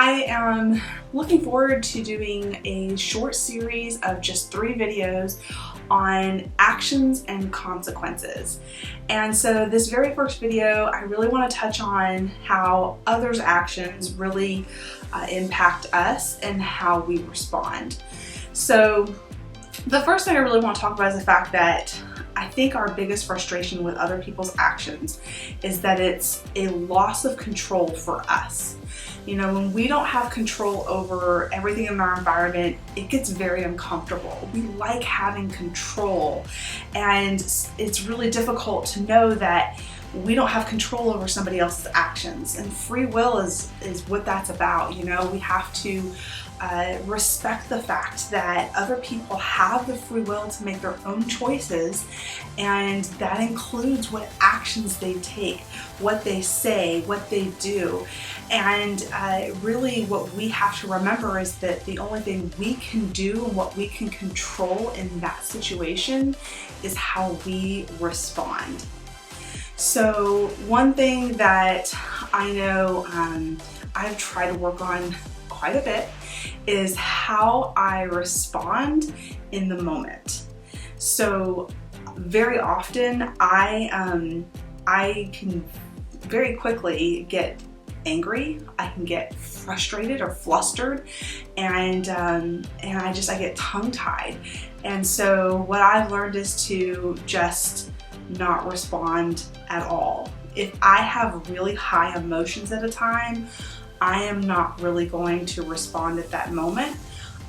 I am looking forward to doing a short series of just 3 videos on actions and consequences. And so this very first video, I really want to touch on how others' actions really impact us and how we respond. So the first thing I really want to talk about is the fact that I think our biggest frustration with other people's actions is that it's a loss of control for us. You know, when we don't have control over everything in our environment, it gets very uncomfortable. We like having control, and it's really difficult to know that we don't have control over somebody else's actions. And free will is what that's about. You know, we have to respect the fact that other people have the free will to make their own choices, and that includes what actions they take, what they say, what they do. And really what we have to remember is that the only thing we can do and what we can control in that situation is how we respond. So one thing that I know I've tried to work on quite a bit is how I respond in the moment. So very often I can very quickly get angry, I can get frustrated or flustered, and I get tongue-tied. And so what I've learned is to just not respond at all. If I have really high emotions at a time, I am not really going to respond at that moment.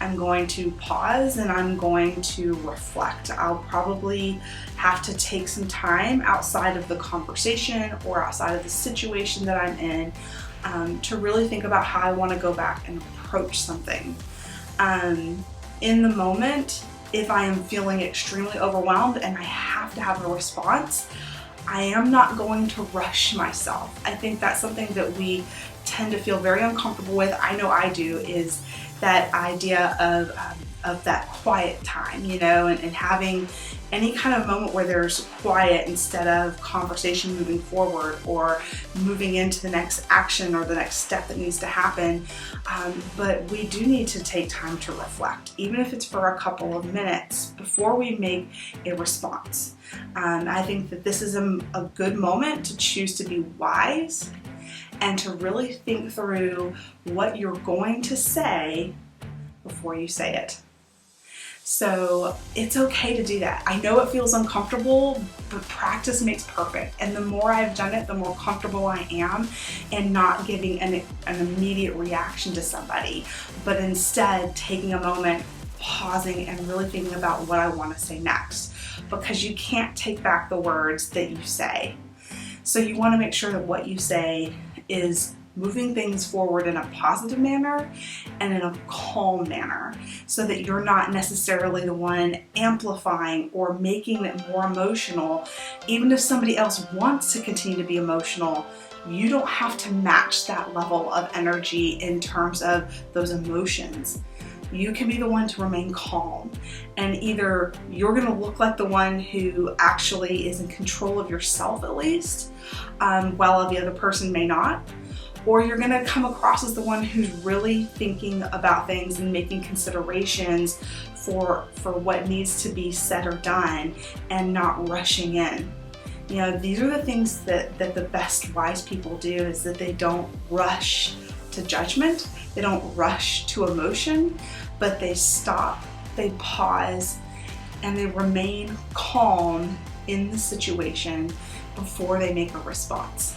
I'm going to pause and I'm going to reflect. I'll probably have to take some time outside of the conversation or outside of the situation that I'm in to really think about how I want to go back and approach something. In the moment, if I am feeling extremely overwhelmed and I have to have a response, I am not going to rush myself. I think that's something that we tend to feel very uncomfortable with. I know I do, is that idea of that quiet time, you know, and having any kind of moment where there's quiet instead of conversation moving forward or moving into the next action or the next step that needs to happen. But we do need to take time to reflect, even if it's for a couple of minutes before we make a response. I think that this is a good moment to choose to be wise and to really think through what you're going to say before you say it. So it's okay to do that. I know it feels uncomfortable, but practice makes perfect. And the more I've done it, the more comfortable I am in not giving an immediate reaction to somebody, but instead taking a moment, pausing, and really thinking about what I want to say next. Because you can't take back the words that you say. So you want to make sure that what you say is moving things forward in a positive manner and in a calm manner, so that you're not necessarily the one amplifying or making it more emotional. Even if somebody else wants to continue to be emotional, you don't have to match that level of energy in terms of those emotions. You can be the one to remain calm, and either you're going to look like the one who actually is in control of yourself, at least, while the other person may not, or you're going to come across as the one who's really thinking about things and making considerations for what needs to be said or done and not rushing in. You know, these are the things that the best wise people do, is that they don't rush to judgment, they don't rush to emotion, but they stop, they pause, and they remain calm in the situation before they make a response.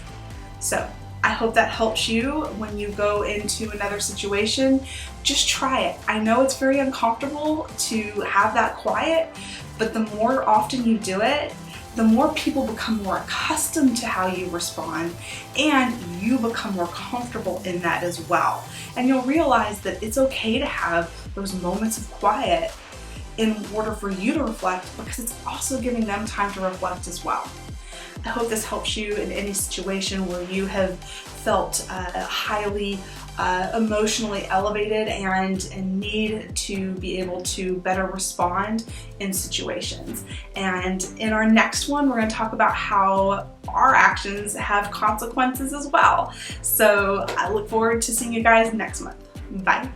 So I hope that helps you when you go into another situation. Just try it. I know it's very uncomfortable to have that quiet, but the more often you do it, the more people become more accustomed to how you respond, and you become more comfortable in that as well. And you'll realize that it's okay to have those moments of quiet in order for you to reflect, because it's also giving them time to reflect as well. I hope this helps you in any situation where you have felt highly emotionally elevated and need to be able to better respond in situations. And in our next one, we're going to talk about how our actions have consequences as well. So I look forward to seeing you guys next month. Bye.